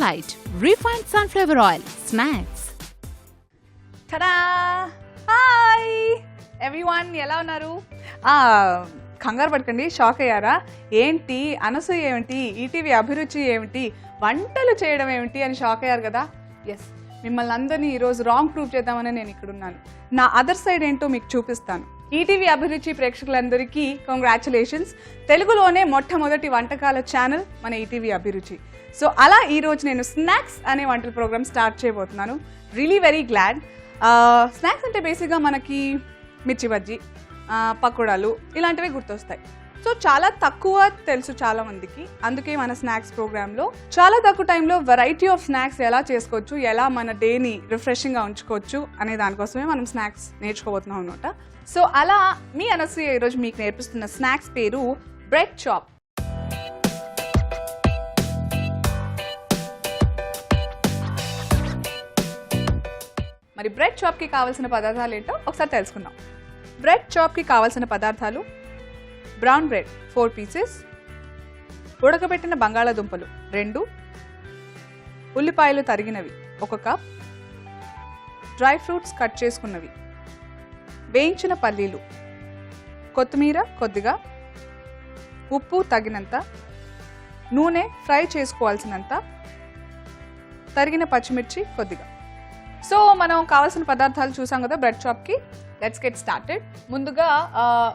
Light, refined sunflower oil, snacks. Ta-da! Hi everyone, ఎలా ఉన్నారు? కంగారు పడకండి, షాక్ అయ్యారా? ఏంటి అనసూయ ఏమిటి, ఈటీవీ అభిరుచి ఏమిటి, వంటలు చేయడం ఏమిటి అని షాక్ అయ్యారు కదా? ఎస్, మిమ్మల్ని అందరినీ ఈరోజు రాంగ్ ప్రూవ్ చేద్దామని నేను ఇక్కడ ఉన్నాను. నా అదర్ సైడ్ ఏంటో మీకు చూపిస్తాను. ఈటీవీ అభిరుచి ప్రేక్షకులందరికీ కంగ్రాచులేషన్స్. తెలుగులోనే మొట్టమొదటి వంటకాల ఛానల్ మన ఈటీవీ అభిరుచి. సో అలా ఈరోజు నేను స్నాక్స్ అనే వంటల ప్రోగ్రామ్ స్టార్ట్ చేయబోతున్నాను. Really very glad. స్నాక్స్ అంటే బేసిక్గా మనకి మిర్చి బజ్జీ, పకోడాలు ఇలాంటివి గుర్తొస్తాయి. సో చాలా తక్కువ తెలుసు చాలా మందికి. అందుకే మన స్నాక్స్ ప్రోగ్రాంలో చాలా తక్కువ టైంలో వెరైటీ ఆఫ్ స్నాక్స్ ఎలా చేసుకోవచ్చు, ఎలా మన డేని రిఫ్రెషింగ్గా ఉంచుకోవచ్చు అనే దానికోసమే మనం స్నాక్స్ నేర్చుకోబోతున్నాం అనమాట. సో అలా మీ అనసూయ ఈరోజు మీకు నేర్పిస్తున్న స్నాక్స్ పేరు బ్రెడ్ చాప్. మరి బ్రెడ్ చాప్కి కావాల్సిన పదార్థాలు ఏంటో ఒకసారి తెలుసుకుందాం. బ్రెడ్ చాప్కి కావాల్సిన పదార్థాలు: బ్రౌన్ బ్రెడ్ 4 పీసెస్, ఉడకబెట్టిన బంగాళాదుంపలు 2, ఉల్లిపాయలు తరిగినవి 1 కప్, డ్రై ఫ్రూట్స్ కట్ చేసుకున్నవి, వేయించిన పల్లీలు, కొత్తిమీర కొద్దిగా, ఉప్పు తగినంత, నూనె ఫ్రై చేసుకోవాల్సినంత, తరిగిన పచ్చిమిర్చి కొద్దిగా. సో మనం కావాల్సిన పదార్థాలు చూసాం కదా బ్రెడ్ చాప్కి. Let's get started. ముందుగా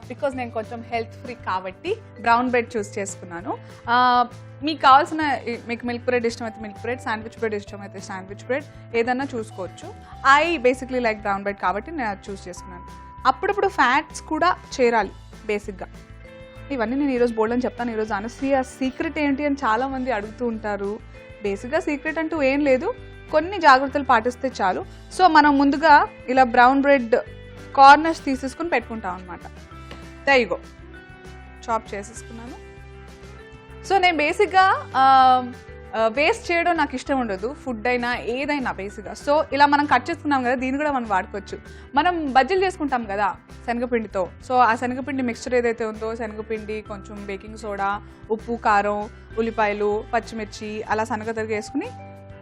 బికాజ్ నేను కొంచెం హెల్త్ ఫ్రీ కాబట్టి బ్రౌన్ బ్రెడ్ చూస్ చేసుకున్నాను. మీకు కావాల్సిన, మీకు మిల్క్ బ్రెడ్ ఇష్టమైతే మిల్క్ బ్రెడ్, శాండ్విచ్ బ్రెడ్ ఇష్టమైతే శాండ్విచ్ బ్రెడ్, ఏదన్నా చూసుకోవచ్చు. I basically like brown bread కాబట్టి నేను అది చూస్ చేసుకున్నాను. అప్పుడప్పుడు ఫ్యాట్స్ కూడా చేరాలి బేసిక్గా. ఇవన్నీ నేను ఈరోజు బోల్డ్ అని చెప్తాను. ఈరోజు అనసూయ సీక్రెట్ ఏంటి అని చాలామంది అడుగుతూ ఉంటారు. బేసిక్గా సీక్రెట్ అంటూ ఏం లేదు, కొన్ని జాగ్రత్తలు పాటిస్తే చాలు. సో మనం ముందుగా ఇలా బ్రౌన్ బ్రెడ్ కార్నర్స్ తీసేసుకుని పెట్టుకుంటాం అనమాట. దైగో చాప్ చేసేసుకున్నాను. సో నేను బేసిక్గా వేస్ట్ చేయడం నాకు ఇష్టం ఉండదు, ఫుడ్ అయినా ఏదైనా బేసిక్గా. సో ఇలా మనం కట్ చేసుకున్నాం కదా, దీన్ని కూడా మనం వాడుకోవచ్చు. మనం బజ్జీలు చేసుకుంటాం కదా శనగపిండితో. సో ఆ శనగపిండి మిక్స్చర్ ఏదైతే ఉందో, శనగపిండి, కొంచెం బేకింగ్ సోడా, ఉప్పు, కారం, ఉల్లిపాయలు, పచ్చిమిర్చి అలా సన్నగా తరిగి వేసుకుని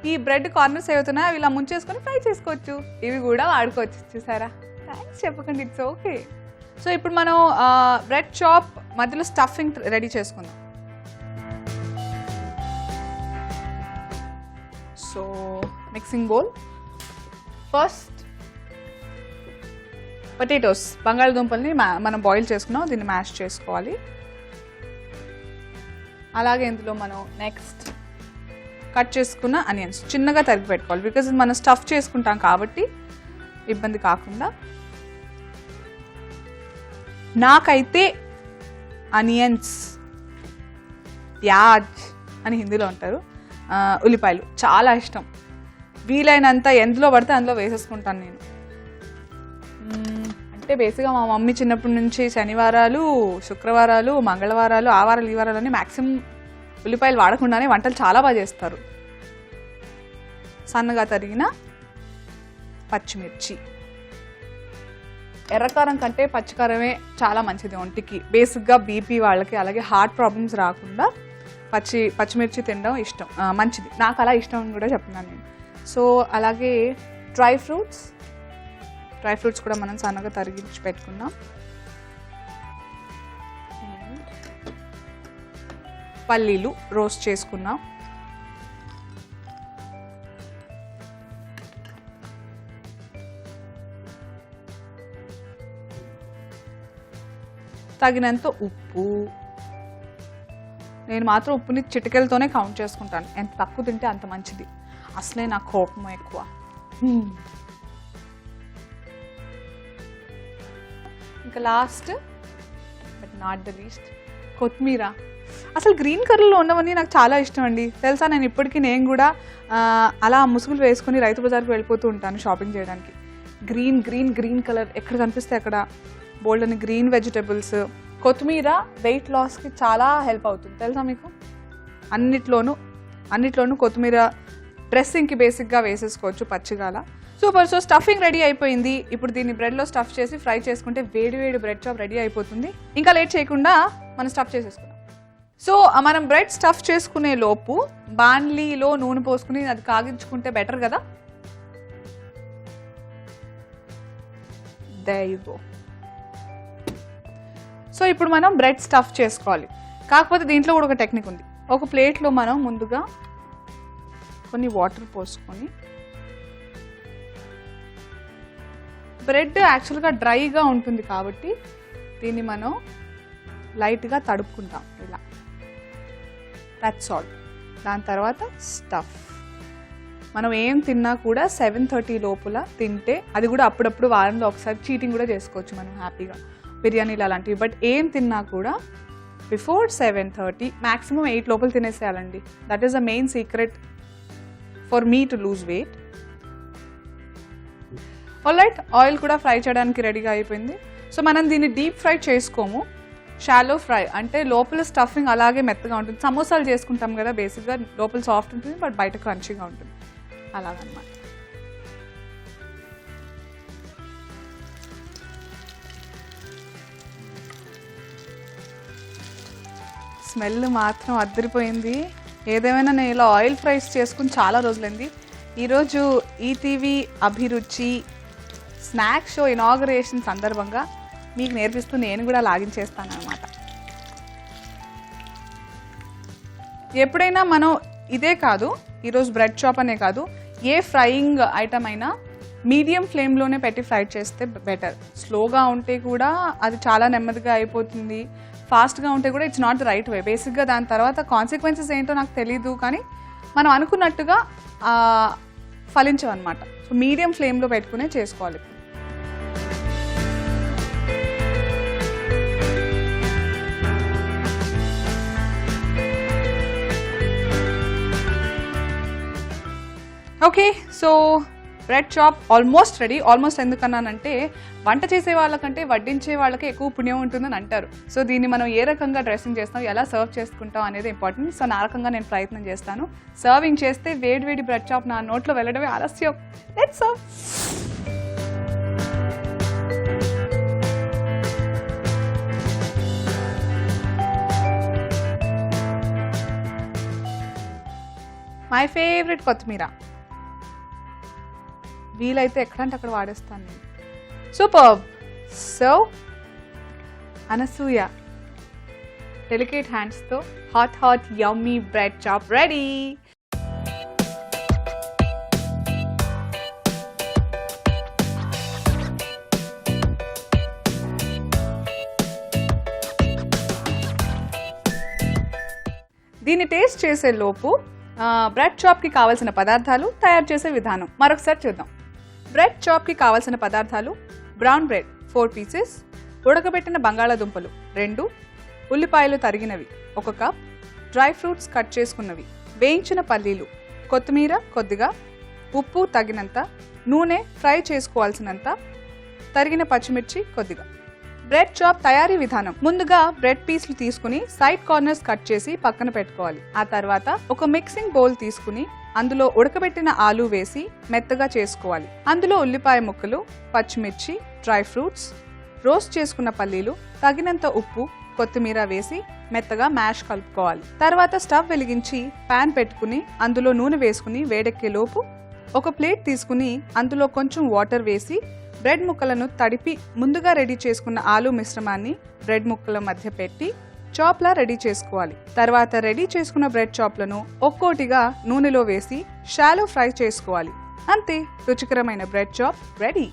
ఈ బ్రెడ్ కార్నర్స్ ఏవవుతున్నాయో అవి ఇలా ముంచేసుకొని ఫ్రై చేసుకోవచ్చు. ఇవి కూడా వాడుకోవచ్చు. చూసారా? థ్యాంక్స్ చెప్పకండి, ఇట్స్ ఓకే. సో ఇప్పుడు మనం బ్రెడ్ చాప్ మధ్యలో స్టఫింగ్ రెడీ చేసుకుందాం. So mixing bowl, first potatoes, బంగాళదుంపల్ని మనం బాయిల్ చేసుకున్నాం, దీన్ని మ్యాష్ చేసుకోవాలి. అలాగే ఇందులో మనం నెక్స్ట్ కట్ చేసుకున్న ఆనియన్స్ చిన్నగా తరిగి పెట్టుకోవాలి. బికాజ్ మనం స్టఫ్ చేసుకుంటాం కాబట్టి ఇబ్బంది కాకుండా. నాకైతే ఆనియన్స్, ప్యాజ్ అని హిందీలో అంటారు, ఉల్లిపాయలు చాలా ఇష్టం. వీలైనంత ఎందులో పడితే అందులో వేసేసుకుంటాను నేను. అంటే బేసిక్గా మా మమ్మీ చిన్నప్పటి నుంచి శనివారాలు, శుక్రవారాలు, మంగళవారాలు, ఆ వారాలు ఈ వారాలని మ్యాక్సిమం ఉల్లిపాయలు వాడకుండానే వంటలు చాలా బాగా చేస్తారు. సన్నగా తరిగిన పచ్చిమిర్చి. ఎర్రకారం కంటే పచ్చికారమే చాలా మంచిది ఒంటికి. బేసిక్గా బీపీ వాళ్ళకి, అలాగే హార్ట్ ప్రాబ్లమ్స్ రాకుండా పచ్చిమిర్చి తినడం ఇష్టం, మంచిది. నాకు అలా ఇష్టం అని కూడా చెప్తున్నాను నేను. సో అలాగే డ్రై ఫ్రూట్స్ కూడా మనం సన్నగా తరిగించి పెట్టుకున్నాం. పల్లీలు రోస్ట్ చేసుకున్నాం. తగినంత ఉప్పు. నేను మాత్రం ఉప్పుని చిటికెలతోనే కౌంట్ చేసుకుంటాను. ఎంత తక్కువ తింటే అంత మంచిది. అసలే నాకు కోపం ఎక్కువ. ఇంకా last but not the least కొత్తిమీర. అసలు గ్రీన్ కలర్లో ఉన్నవన్నీ నాకు చాలా ఇష్టం అండి, తెలుసా? నేను ఇప్పటికీ నేను కూడా అలా ముసుగులు వేసుకుని రైతు బజార్కి వెళ్ళిపోతూ ఉంటాను షాపింగ్ చేయడానికి. గ్రీన్ కలర్ ఎక్కడ కనిపిస్తే అక్కడ బోల్డ్ అని గ్రీన్ వెజిటబుల్స్. కొత్తిమీర వెయిట్ లాస్కి చాలా హెల్ప్ అవుతుంది, తెలుసా మీకు? అన్నిట్లోనూ కొత్తిమీర డ్రెస్సింగ్కి బేసిక్గా వేసేసుకోవచ్చు పచ్చిగాల. సూపర్. సో స్టఫింగ్ రెడీ అయిపోయింది. ఇప్పుడు దీన్ని బ్రెడ్లో స్టఫ్ చేసి ఫ్రై చేసుకుంటే వేడి బ్రెడ్ చాప్ రెడీ అయిపోతుంది. ఇంకా లేట్ చేయకుండా మనం స్టఫ్ చేసేసుకుందాం. సో మనం బ్రెడ్ స్టఫ్ చేసుకునే లోపు బాన్లీలో నూనె పోసుకుని అది కాగించుకుంటే బెటర్ కదా. There you go. సో ఇప్పుడు మనం బ్రెడ్ స్టఫ్ చేసుకోవాలి. కాకపోతే దీంట్లో కూడా ఒక టెక్నిక్ ఉంది. ఒక ప్లేట్లో మనం ముందుగా కొన్ని వాటర్ పోసుకొని, బ్రెడ్ యాక్చువల్గా డ్రైగా ఉంటుంది కాబట్టి దీన్ని మనం లైట్గా తడుపుకుంటాం ఇలా. That's all. దాని తర్వాత స్టఫ్. మనం ఏం తిన్నా కూడా 7:30 లోపల తింటే, అది కూడా అప్పుడప్పుడు వారంలో ఒకసారి చీటింగ్ కూడా చేసుకోవచ్చు మనం హ్యాపీగా, బిర్యానీలు అలాంటివి. బట్ ఏం తిన్నా కూడా బిఫోర్ 7:30, మ్యాక్సిమం 8 లోపల తినేసేయాలండి. That is the main secret for me to lose weight. Alright, oil కూడా ఫ్రై చేయడానికి రెడీగా అయిపోయింది. సో మనం దీన్ని డీప్ ఫ్రై చేసుకోము, షాలో ఫ్రై. అంటే లోపల స్టఫింగ్ అలాగే మెత్తగా ఉంటుంది. సమోసాలు చేసుకుంటాం కదా, బేసిక్గా లోపల సాఫ్ట్ ఉంటుంది బట్ బయట క్రంచీగా ఉంటుంది, అలాగనమాట. స్మెల్ మాత్రం అద్దరిపోయింది. ఏదేమైనా నేను ఇలా ఆయిల్ ఫ్రైస్ చేసుకుని చాలా రోజులైంది. ఈరోజు ఈటీవీ అభిరుచి స్నాక్ షో ఇనాగరేషన్ సందర్భంగా మీకు నేర్పిస్తూ నేను కూడా లాగించేస్తాను అనమాట. ఎప్పుడైనా మనం ఇదే కాదు, ఈరోజు బ్రెడ్ చాప్ అనే కాదు, ఏ ఫ్రైయింగ్ ఐటమ్ అయినా మీడియం ఫ్లేమ్లోనే పెట్టి ఫ్రై చేస్తే బెటర్. స్లోగా ఉంటే కూడా అది చాలా నెమ్మదిగా అయిపోతుంది, ఫాస్ట్గా ఉంటే కూడా it's not the right way. బేసిక్గా దాని తర్వాత కాన్సిక్వెన్సెస్ ఏంటో నాకు తెలీదు, కానీ మనం అనుకున్నట్టుగా ఫలించవన్నమాట. సో మీడియం ఫ్లేమ్లో పెట్టుకునే చేసుకోవాలి. Okay, so bread chop almost ready. Almost ఎందుకన్నానంటే, వంట చేసే వాళ్ళకంటే వడ్డించే వాళ్ళకి ఎక్కువ పుణ్యం ఉంటుందని అంటారు. సో దీన్ని మనం ఏ రకంగా డ్రెస్సింగ్ చేస్తాం, ఎలా సర్వ్ చేసుకుంటాం అనేది ఇంపార్టెంట్. సో నా రకంగా నేను ప్రయత్నం చేస్తాను. సర్వింగ్ చేస్తే వేడి వేడి బ్రెడ్ చాప్ నా నోట్లో వెళ్ళడమే ఆలస్యం. Let's serve. మై ఫేవరెట్ కొత్తిమీర. వీలైతే ఎక్కడంటే అక్కడ వాడేస్తాను నేను. సూపర్. సో అనసూయ డెలికేట్ హ్యాండ్స్తో hot hot yummy bread chop ready. దీన్ని టేస్ట్ చేసే లోపు బ్రెడ్ చాప్కి కావాల్సిన పదార్థాలు, తయారు చేసే విధానం మరొకసారి చూద్దాం. బ్రెడ్ చాప్కి కావాల్సిన పదార్థాలు: బ్రౌన్ బ్రెడ్ 4 పీసెస్, ఉడకబెట్టిన బంగాళాదుంపలు 2, ఉల్లిపాయలు తరిగినవి 1 కప్, డ్రై ఫ్రూట్స్ కట్ చేసుకున్నవి, వేయించిన పల్లీలు, కొత్తిమీర కొద్దిగా, ఉప్పు తగినంత, నూనె ఫ్రై చేసుకోవాల్సినంత, తరిగిన పచ్చిమిర్చి కొద్దిగా. బ్రెడ్ చాప్ తయారీ విధానం: ముందుగా బ్రెడ్ పీస్లు తీసుకుని సైడ్ కార్నర్స్ కట్ చేసి పక్కన పెట్టుకోవాలి. ఆ తర్వాత ఒక మిక్సింగ్ బౌల్ తీసుకుని అందులో ఉడకబెట్టిన ఆలు వేసి మెత్తగా చేసుకోవాలి. అందులో ఉల్లిపాయ ముక్కలు, పచ్చిమిర్చి, డ్రై ఫ్రూట్స్, రోస్ట్ చేసుకున్న పల్లీలు, తగినంత ఉప్పు, కొత్తిమీర వేసి మెత్తగా మ్యాష్ కలుపుకోవాలి. తర్వాత స్టవ్ వెలిగించి పాన్ పెట్టుకుని అందులో నూనె వేసుకుని వేడెక్కే లోపు ఒక ప్లేట్ తీసుకుని అందులో కొంచెం వాటర్ వేసి బ్రెడ్ ముక్కలను తడిపి ముందుగా రెడీ చేసుకున్న ఆలు మిశ్రమాన్ని బ్రెడ్ ముక్కల మధ్య పెట్టి చాప్లా రెడీ చేసుకోవాలి. తర్వాత రెడీ చేసుకున్న బ్రెడ్ చాప్లను ఒక్కోటిగా నూనెలో వేసి షాలో ఫ్రై చేసుకోవాలి. అంతే, రుచికరమైన బ్రెడ్ చాప్ రెడీ.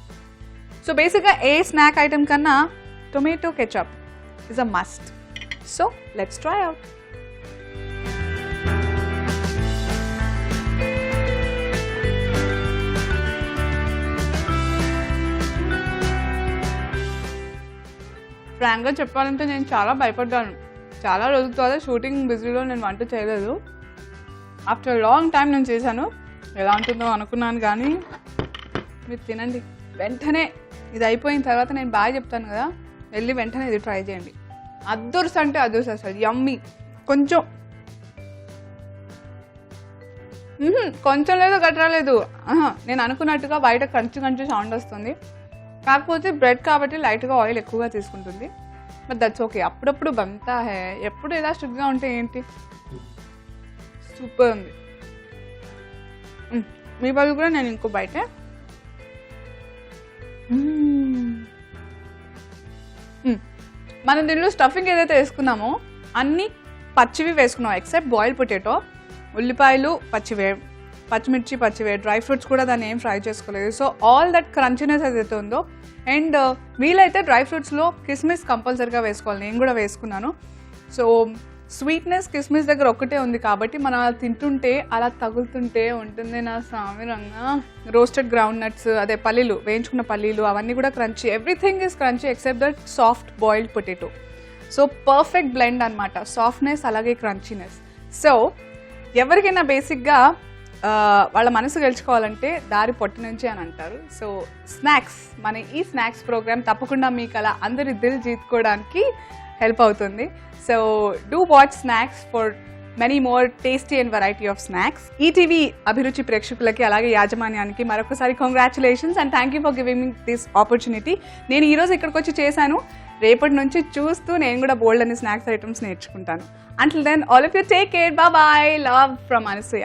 సో బేసిక్గా ఏ స్నాక్ ఐటమ్ కన్నా tomato ketchup is a must. So let's try out. ఫ్రాంక్గా చెప్పాలంటే నేను చాలా భయపడ్డాను. చాలా రోజుల తర్వాత షూటింగ్ బిజీలో నేను వంట చేయలేదు. ఆఫ్టర్ లాంగ్ టైం నేను చేశాను. ఎలా ఉంటుందో అనుకున్నాను, కానీ మీరు తినండి. వెంటనే ఇది అయిపోయిన తర్వాత నేను బాగా చెప్తాను కదా, వెళ్ళి వెంటనే ఇది ట్రై చేయండి. అద్దుర్స్ అంటే అద్దుర్స్, అసలు యమ్మీ. కొంచెం కొంచెం లేదు, గట్రాలేదు. నేను అనుకున్నట్టుగా బయట కంచు కంచు సౌండ్ వస్తుంది. కాకపోతే బ్రెడ్ కాబట్టి లైట్గా ఆయిల్ ఎక్కువగా తీసుకుంటుంది. But that's okay. అప్పుడప్పుడు బంతా హే, ఎప్పుడు ఎలా స్ట్రిక్ట్గా ఉంటే ఏంటి, సూపర్ ఉంది. మీ వాళ్ళు కూడా నేను ఇంకో బయటే మనం దీనిలో స్టఫింగ్ ఏదైతే వేసుకున్నామో అన్నీ పచ్చివి వేసుకున్నాం ఎక్సెప్ట్ బాయిల్డ్ పొటాటో. ఉల్లిపాయలు పచ్చివే, పచ్చిమిర్చి పచ్చివే, డ్రై ఫ్రూట్స్ కూడా దాన్ని ఏం ఫ్రై చేసుకోలేదు. సో ఆల్ దట్ క్రంచినెస్ ఏదైతే ఉందో, అండ్ వీలైతే డ్రై ఫ్రూట్స్లో కిస్మిస్ కంపల్సరీగా వేసుకోవాలి. నేను కూడా వేసుకున్నాను. సో స్వీట్నెస్ కిస్మిస్ దగ్గర ఒక్కటే ఉంది కాబట్టి మనం అలా తింటుంటే అలా తగులుతుంటే ఉంటుంది నా సామిరంగా. రోస్టెడ్ గ్రౌండ్ నట్స్, అదే పల్లీలు, వేయించుకున్న పల్లీలు, అవన్నీ కూడా crunchy. Everything is crunchy except that soft boiled potato. So perfect blend అనమాట, సాఫ్ట్నెస్ అలాగే క్రంచీనెస్. సో ఎవరికైనా బేసిక్గా వాళ్ళ మనసు గెలుచుకోవాలంటే దారి పొట్టు నుంచి అని అంటారు. సో స్నాక్స్, మన ఈ స్నాక్స్ ప్రోగ్రామ్ తప్పకుండా మీకు అలా అందరి దిల్ జీతుకోవడానికి హెల్ప్ అవుతుంది. So do watch snacks for many more tasty and variety of snacks. ETV అభిరుచి ప్రేక్షకులకి అలాగే యాజమాన్యానికి మరొకసారి congratulations and thank you for giving me this opportunity. నేను ఈరోజు ఇక్కడికి వచ్చి చేశాను, రేపటి నుంచి చూస్తూ నేను కూడా బోల్డ్ అనే స్నాక్స్ ఐటమ్స్ నేర్చుకుంటాను. Until then, all of you take care. Bye-bye. Love from Anasuya.